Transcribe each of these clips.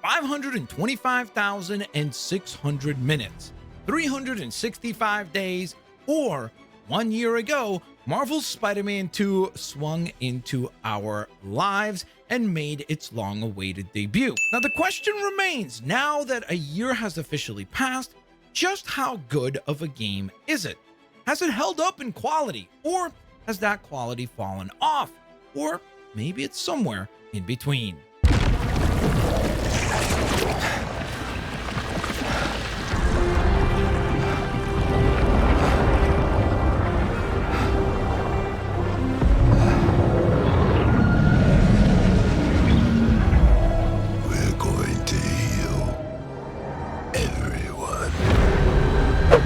525,600 minutes, 365 days, or 1 year ago, Marvel's Spider-Man 2 swung into our lives and made its long-awaited debut. Now, the question remains, now that a year has officially passed, just how good of a game is it? Has it held up in quality, or has that quality fallen off? Or maybe it's somewhere in between.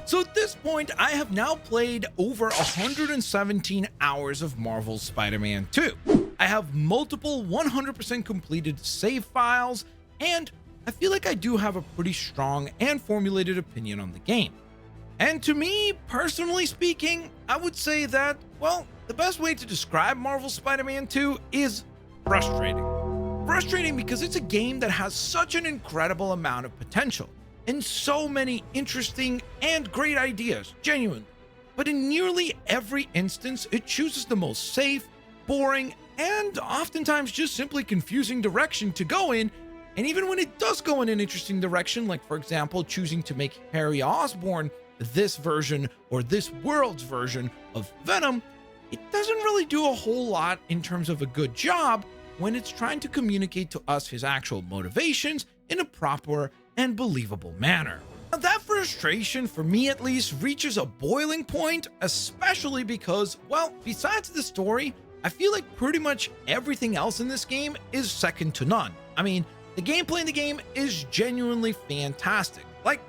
So at this point, I have now played over 117 hours of Marvel's Spider-Man 2. I have multiple 100% completed save files, and I feel like I do have a pretty strong and formulated opinion on the game. And to me, personally speaking, I would say that, well, the best way to describe Marvel's Spider-Man 2 is frustrating. Frustrating because it's a game that has such an incredible amount of potential and so many interesting and great ideas, genuinely. But in nearly every instance, it chooses the most safe, boring, and oftentimes just simply confusing direction to go in. And even when it does go in an interesting direction, like for example, choosing to make Harry Osborn this version or this world's version of Venom, it doesn't really do a whole lot in terms of a good job when it's trying to communicate to us his actual motivations in a proper and believable manner. Now, that frustration, for me at least, reaches a boiling point, especially because, well, besides the story, I feel like pretty much everything else in this game is second to none. I mean, the gameplay in the game is genuinely fantastic. Like,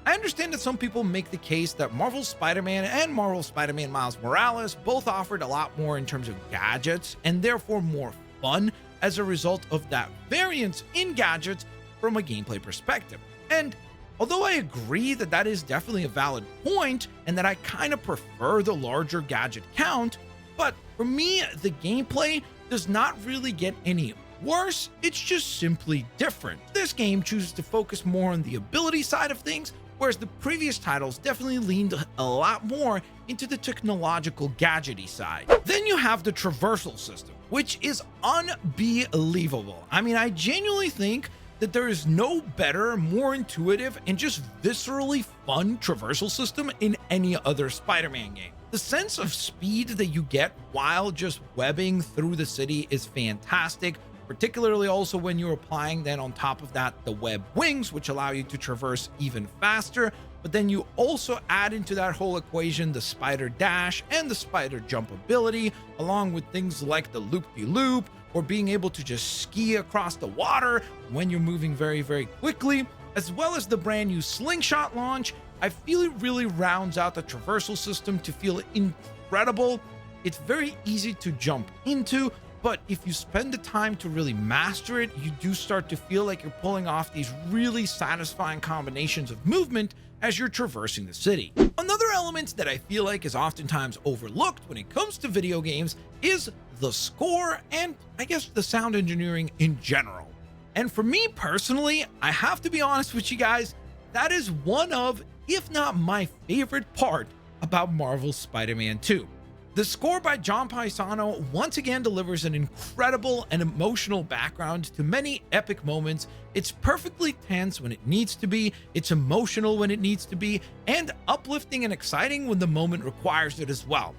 I understand that some people make the case that Marvel's Spider-Man and Marvel's Spider-Man Miles Morales both offered a lot more in terms of gadgets and therefore more fun as a result of that variance in gadgets from a gameplay perspective. And although I agree that that is definitely a valid point and that I kind of prefer the larger gadget count, but for me, the gameplay does not really get any worse, it's just simply different. This game chooses to focus more on the ability side of things, whereas the previous titles definitely leaned a lot more into the technological gadgety side. Then you have the Traversal System, which is unbelievable. I mean, I genuinely think that there is no better, more intuitive, and just viscerally fun traversal system in any other Spider-Man game. The sense of speed that you get while just webbing through the city is fantastic, particularly also when you're applying then on top of that the web wings, which allow you to traverse even faster. But then you also add into that whole equation the spider dash and the spider jump ability, along with things like the loop-de-loop, or being able to just ski across the water when you're moving very, very quickly, as well as the brand new slingshot launch. I feel it really rounds out the traversal system to feel incredible. It's very easy to jump into, but if you spend the time to really master it, you do start to feel like you're pulling off these really satisfying combinations of movement as you're traversing the city. Another element that I feel like is oftentimes overlooked when it comes to video games is the score and I guess the sound engineering in general. And for me personally, I have to be honest with you guys, that is one of, if not my favorite part about Marvel's Spider-Man 2. The score by John Paisano once again delivers an incredible and emotional background to many epic moments. It's perfectly tense when it needs to be, it's emotional when it needs to be, and uplifting and exciting when the moment requires it as well.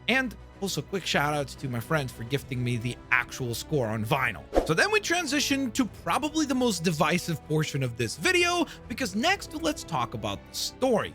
And also quick shout outs to my friends for gifting me the actual score on vinyl. So then we transition to probably the most divisive portion of this video, because next let's talk about the story.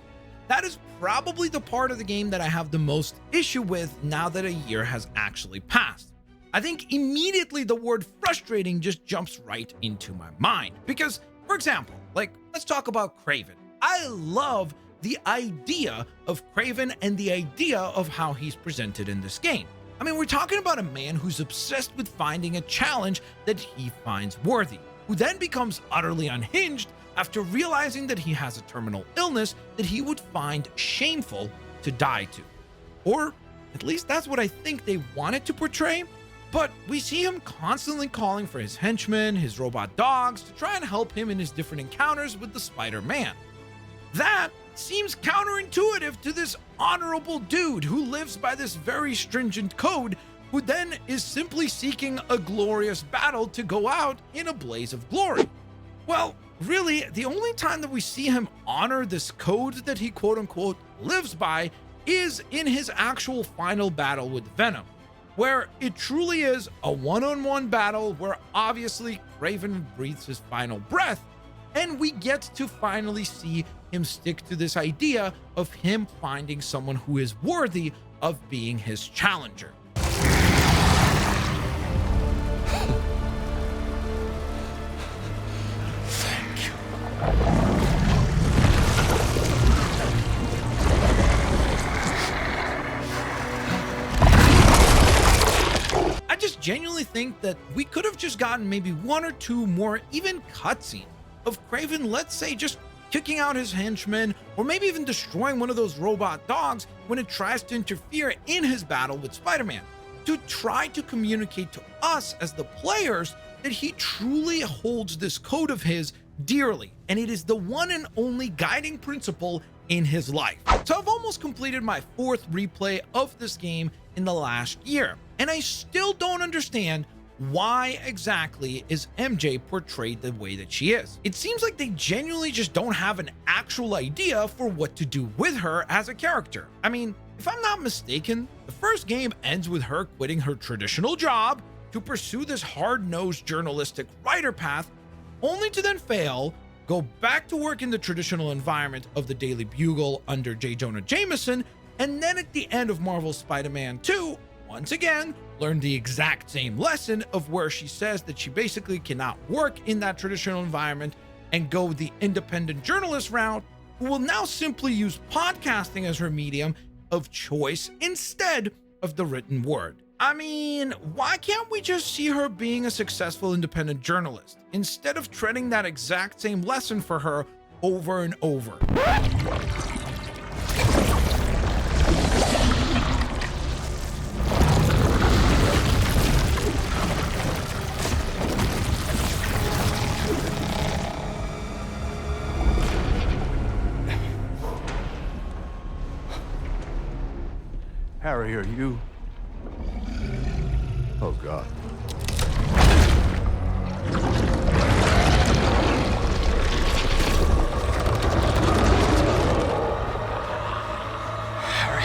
That is probably the part of the game that I have the most issue with now that a year has actually passed. I think immediately the word frustrating just jumps right into my mind. Because, for example, like, let's talk about Kraven. I love the idea of Kraven and the idea of how he's presented in this game. I mean, we're talking about a man who's obsessed with finding a challenge that he finds worthy, who then becomes utterly unhinged after realizing that he has a terminal illness that he would find shameful to die to. Or at least that's what I think they wanted to portray. But we see him constantly calling for his henchmen, his robot dogs, to try and help him in his different encounters with the Spider-Man. That seems counterintuitive to this honorable dude who lives by this very stringent code, who then is simply seeking a glorious battle to go out in a blaze of glory. Well, really, the only time that we see him honor this code that he quote-unquote lives by is in his actual final battle with Venom, where it truly is a one-on-one battle where obviously Kraven breathes his final breath, and we get to finally see him stick to this idea of him finding someone who is worthy of being his challenger. Thank you. I just genuinely think that we could have just gotten maybe one or two more even cutscenes of Kraven, let's say, just kicking out his henchmen, or maybe even destroying one of those robot dogs when it tries to interfere in his battle with Spider-Man, to try to communicate to us as the players that he truly holds this code of his dearly, and it is the one and only guiding principle in his life. So I've almost completed my 4th replay of this game in the last year, and I still don't understand why exactly is MJ portrayed the way that she is. It seems like they genuinely just don't have an actual idea for what to do with her as a character. I mean, if I'm not mistaken, the first game ends with her quitting her traditional job to pursue this hard-nosed journalistic writer path, only to then fail, go back to work in the traditional environment of the Daily Bugle under J. Jonah Jameson, and then at the end of Marvel's Spider-Man 2, once again, learn the exact same lesson of where she says that she basically cannot work in that traditional environment and go the independent journalist route, who will now simply use podcasting as her medium of choice instead of the written word. I mean, why can't we just see her being a successful independent journalist instead of treading that exact same lesson for her over and over? Harry, are you... Oh, God. Harry.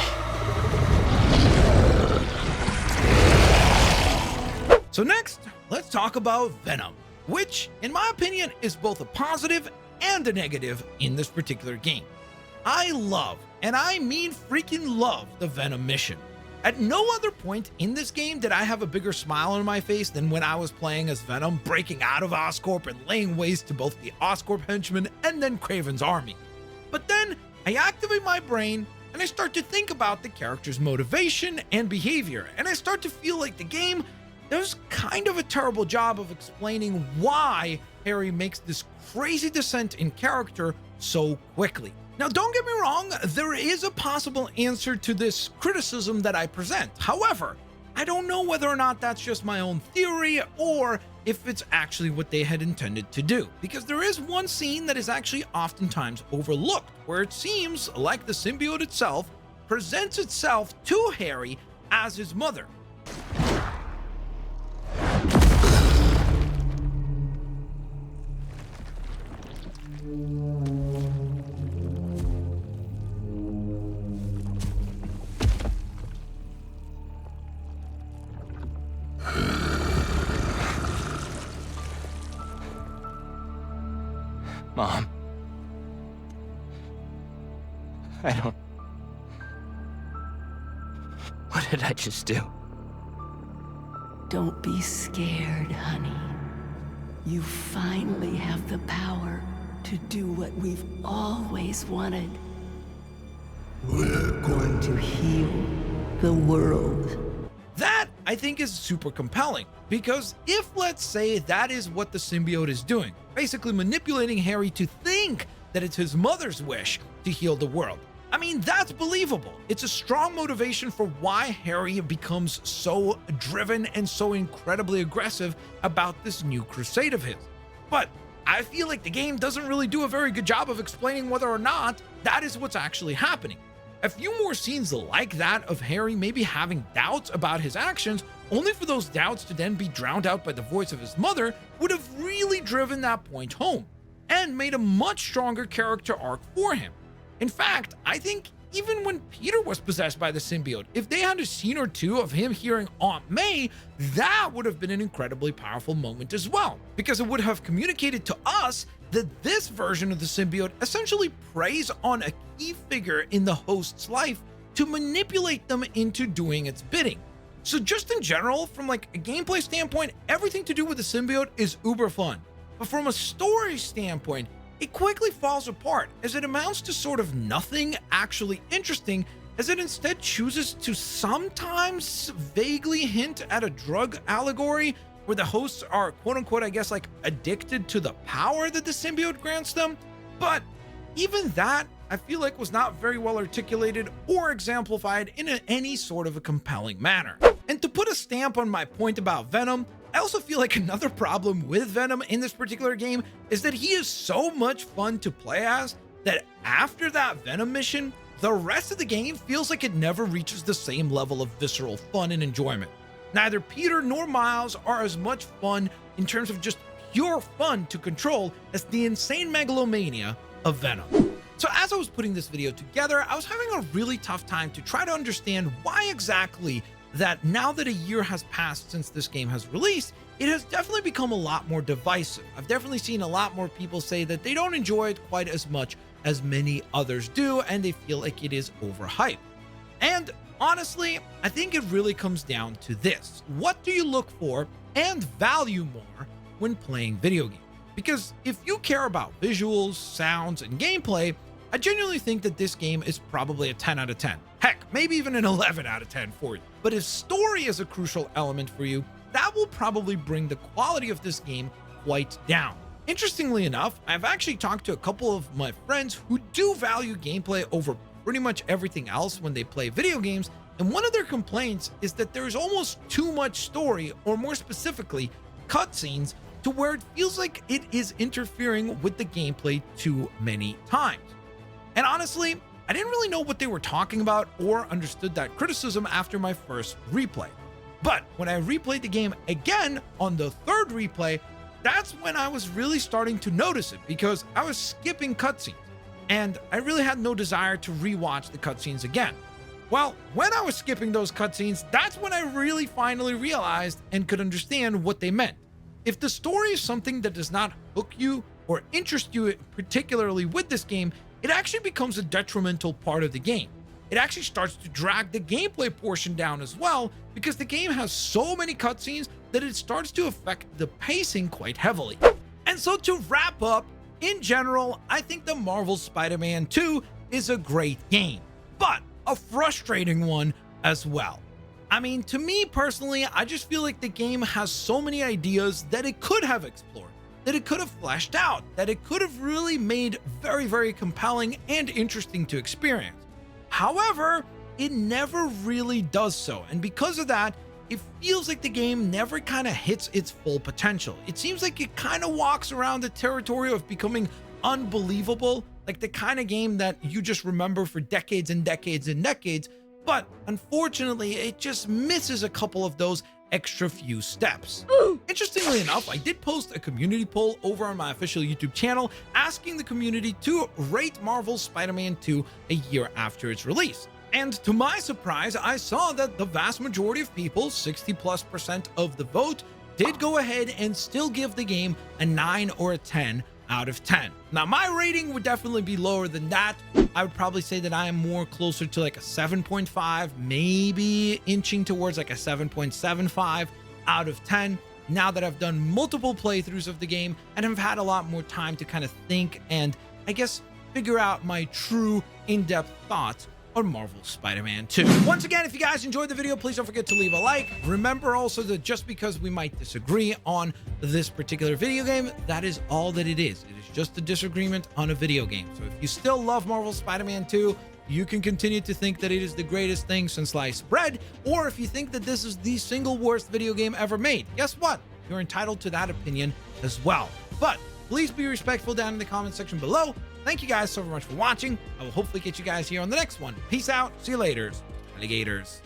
So next, let's talk about Venom, which, in my opinion, is both a positive and a negative in this particular game. I love, and I mean freaking love, the Venom mission. At no other point in this game did I have a bigger smile on my face than when I was playing as Venom, breaking out of Oscorp and laying waste to both the Oscorp henchmen and then Kraven's army. But then I activate my brain and I start to think about the character's motivation and behavior, and I start to feel like the game does kind of a terrible job of explaining why Harry makes this crazy descent in character so quickly. Now, don't get me wrong, there is a possible answer to this criticism that I present. However, I don't know whether or not that's just my own theory or if it's actually what they had intended to do. Because there is one scene that is actually oftentimes overlooked, where it seems like the symbiote itself presents itself to Harry as his mother. Mom. I don't... What did I just do? Don't be scared, honey. You finally have the power to do what we've always wanted. We're going to heal the world. That, I think, is super compelling, because if, let's say, that is what the symbiote is doing, basically manipulating Harry to think that it's his mother's wish to heal the world, I mean, that's believable. It's a strong motivation for why Harry becomes so driven and so incredibly aggressive about this new crusade of his. But I feel like the game doesn't really do a very good job of explaining whether or not that is what's actually happening. A few more scenes like that of Harry maybe having doubts about his actions, only for those doubts to then be drowned out by the voice of his mother, would have really driven that point home and made a much stronger character arc for him. In fact, I think even when Peter was possessed by the symbiote, if they had a scene or two of him hearing Aunt May, that would have been an incredibly powerful moment as well, because it would have communicated to us that this version of the symbiote essentially preys on a key figure in the host's life to manipulate them into doing its bidding. So just in general, from like a gameplay standpoint, everything to do with the symbiote is uber fun. But from a story standpoint, it quickly falls apart as it amounts to sort of nothing actually interesting, as it instead chooses to sometimes vaguely hint at a drug allegory where the hosts are quote unquote, I guess, like addicted to the power that the symbiote grants them. But even that, I feel like, was not very well articulated or exemplified in any sort of a compelling manner. And to put a stamp on my point about Venom, I also feel like another problem with Venom in this particular game is that he is so much fun to play as that after that Venom mission, the rest of the game feels like it never reaches the same level of visceral fun and enjoyment. Neither Peter nor Miles are as much fun in terms of just pure fun to control as the insane megalomania of Venom. So as I was putting this video together, I was having a really tough time to try to understand why exactly that now that a year has passed since this game has released, it has definitely become a lot more divisive. I've definitely seen a lot more people say that they don't enjoy it quite as much as many others do, and they feel like it is overhyped. And honestly, I think it really comes down to this. What do you look for and value more when playing video games? Because if you care about visuals, sounds, and gameplay, I genuinely think that this game is probably a 10 out of 10. Heck, maybe even an 11 out of 10 for you. But if story is a crucial element for you, that will probably bring the quality of this game quite down. Interestingly enough, I've actually talked to a couple of my friends who do value gameplay over pretty much everything else when they play video games, and one of their complaints is that there's almost too much story, or more specifically, cutscenes, to where it feels like it is interfering with the gameplay too many times. And honestly, I didn't really know what they were talking about or understood that criticism after my first replay. But when I replayed the game again on the third replay, that's when I was really starting to notice it, because I was skipping cutscenes and I really had no desire to rewatch the cutscenes again. Well, when I was skipping those cutscenes, that's when I really finally realized and could understand what they meant. If the story is something that does not hook you or interest you particularly with this game, it actually becomes a detrimental part of the game. It actually starts to drag the gameplay portion down as well, because the game has so many cutscenes that it starts to affect the pacing quite heavily. And so to wrap up, in general, I think the Marvel Spider-Man 2 is a great game, but a frustrating one as well. I mean, to me personally, I just feel like the game has so many ideas that it could have explored, that it could have fleshed out, that it could have really made very, very compelling and interesting to experience. However, it never really does so. And because of that, it feels like the game never kind of hits its full potential. It seems like it kind of walks around the territory of becoming unbelievable, like the kind of game that you just remember for decades and decades and decades. But unfortunately, it just misses a couple of those extra few steps. Interestingly enough, I did post a community poll over on my official YouTube channel asking the community to rate Marvel's Spider-Man 2 a year after its release. And to my surprise, I saw that the vast majority of people, 60+% of the vote, did go ahead and still give the game a 9 or a 10 out of 10. Now, my rating would definitely be lower than that. I would probably say that I am more closer to like a 7.5, maybe inching towards like a 7.75 out of 10. Now that I've done multiple playthroughs of the game and have had a lot more time to kind of think and I guess figure out my true in-depth thoughts on Marvel's Spider-Man 2. Once again, if you guys enjoyed the video, please don't forget to leave a like. Remember also that just because we might disagree on this particular video game, that is all that it is. It is just a disagreement on a video game. So if you still love Marvel's Spider-Man 2, you can continue to think that it is the greatest thing since sliced bread, or if you think that this is the single worst video game ever made, guess what? You're entitled to that opinion as well. But please be respectful down in the comment section below. Thank you guys so much for watching. I will hopefully get you guys here on the next one. Peace out. See you later, alligators.